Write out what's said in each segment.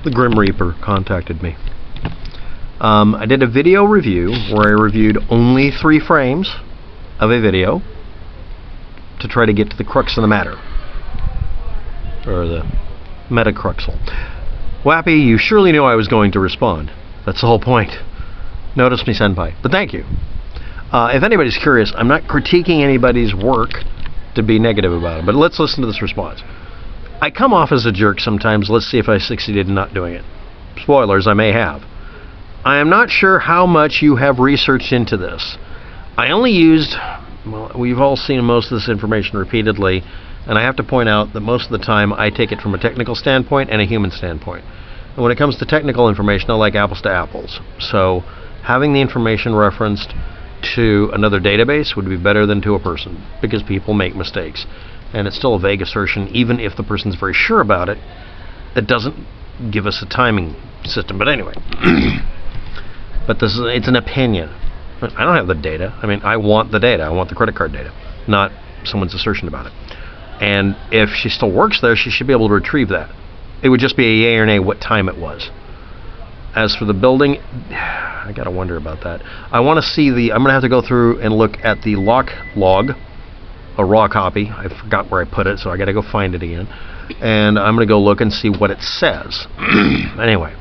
The Grim Reaper contacted me. I did a video review where I reviewed only 3 frames of a video to try to get to the crux of the matter, or the metacruxel. Wappy, you surely knew I was going to respond. That's the whole point. Notice me, senpai. But thank you. If anybody's curious, I'm not critiquing anybody's work to be negative about it, but let's listen to this response. I come off as a jerk sometimes. Let's see if I succeeded in not doing it. Spoilers, I may have. I am not sure how much you have researched into this. I only used, well, we've all seen most of this information repeatedly, and I have to point out that most of the time I take it from a technical standpoint and a human standpoint. And when it comes to technical information, I like apples to apples. So having the information referenced to another database would be better than to a person, because people make mistakes. And it's still a vague assertion, even if the person's very sure about it. It doesn't give us a timing system. But anyway, but it's an opinion. I don't have the data. I mean, I want the data. I want the credit card data, not someone's assertion about it. And if she still works there, she should be able to retrieve that. It would just be a yay or nay what time it was. As for the building, I gotta wonder about that. I want to see I'm gonna have to go through and look at the lock log, a raw copy. I forgot where I put it, so I gotta go find it again. And I'm gonna go look and see what it says. Anyway,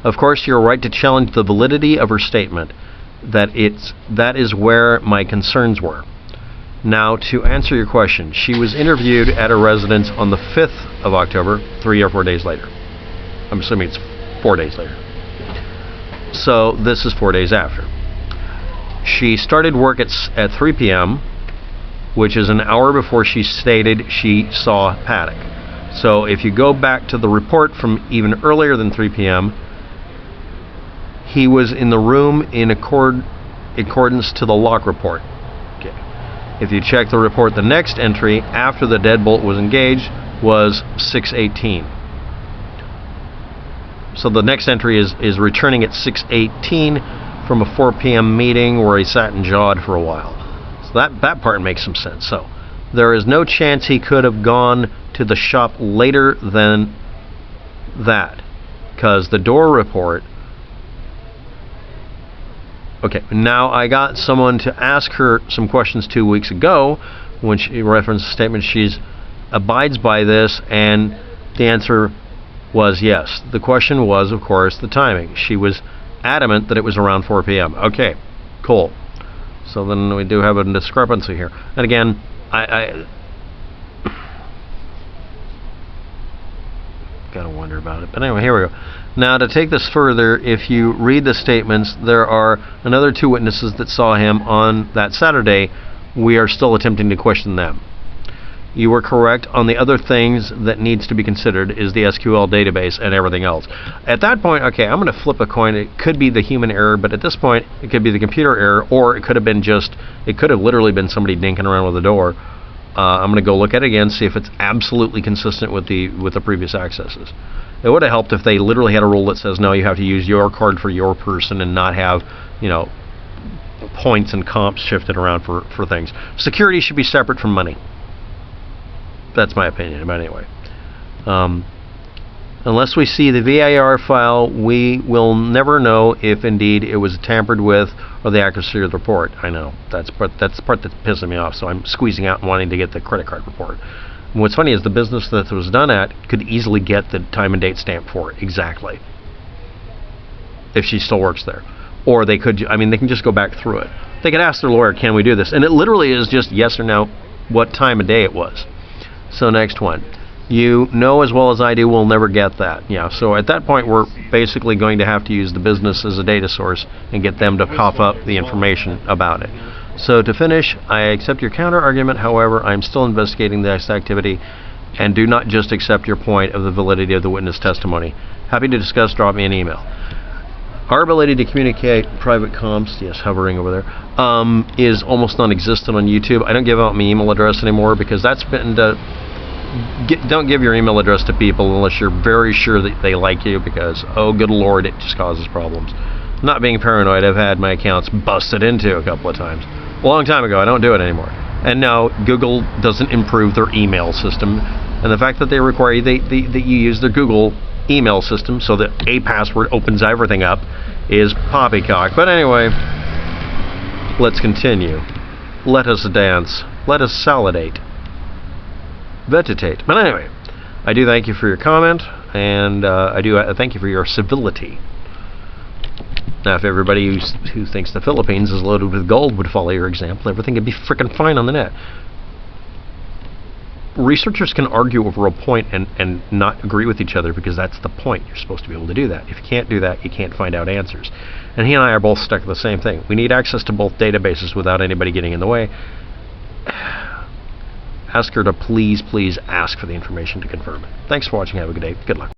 of course, you're right to challenge the validity of her statement. That is where my concerns were. Now, to answer your question, she was interviewed at her residence on the 5th of October, 3 or 4 days later. I'm assuming it's 4 days later. So this is 4 days after. She started work at 3 p.m., which is an hour before she stated she saw Paddock. So if you go back to the report from even earlier than 3 p.m., he was in the room in accordance to the lock report. Okay. If you check the report, the next entry after the deadbolt was engaged was 6:18. So the next entry is returning at 6:18 from a 4 p.m. meeting where he sat and jawed for a while. So that part makes some sense. So there is no chance he could have gone to the shop later than that, because the door report. Okay, now I got someone to ask her some questions 2 weeks ago when she referenced a statement she abides by this, and the answer was yes. The question was, of course, the timing. She was adamant that it was around 4 p.m. Okay, cool. So then we do have a discrepancy here. And again, I gotta wonder about it. But anyway, here we go. Now, to take this further, if you read the statements, there are another 2 witnesses that saw him on that Saturday. We are still attempting to question them. You were correct on the other things that needs to be considered is the SQL database and everything else. At that point, okay, I'm going to flip a coin. It could be the human error, but at this point, it could be the computer error, or it could have been it could have literally been somebody dinking around with the door. I'm going to go look at it again, see if it's absolutely consistent with the previous accesses. It would have helped if they literally had a rule that says, no, you have to use your card for your person and not have, points and comps shifted around for things. Security should be separate from money. That's my opinion, but anyway. Unless we see the VAR file, we will never know if indeed it was tampered with or the accuracy of the report. I know. That's the part that's pissing me off, so I'm squeezing out and wanting to get the credit card report. And what's funny is the business that it was done at could easily get the time and date stamp for it, exactly. If she still works there. Or they could, they can just go back through it. They could ask their lawyer, can we do this? And it literally is just yes or no, what time of day it was. So next one. You know as well as I do we'll never get that. Yeah, so at that point we're basically going to have to use the business as a data source and get them to pop up the information about it. So to finish, I accept your counter argument. However, I'm still investigating this activity and do not just accept your point of the validity of the witness testimony. Happy to discuss, drop me an email. Our ability to communicate private comms, yes, hovering over there, is almost non-existent on YouTube. I don't give out my email address anymore because that's been don't give your email address to people unless you're very sure that they like you, because, oh good lord, it just causes problems. Not being paranoid, I've had my accounts busted into a couple of times. A long time ago, I don't do it anymore. And no, Google doesn't improve their email system. And the fact that they require that you use their Google email system so that a password opens everything up is poppycock. But anyway, let's continue. Let us dance. Let us salivate. Vegetate. But anyway, I do thank you for your comment, and I do thank you for your civility. Now, if everybody who thinks the Philippines is loaded with gold would follow your example, everything would be frickin' fine on the net. Researchers can argue over a point and not agree with each other, because that's the point. You're supposed to be able to do that. If you can't do that, you can't find out answers. And he and I are both stuck with the same thing. We need access to both databases without anybody getting in the way. Ask her to please ask for the information to confirm it. Thanks for watching. Have a good day. Good luck.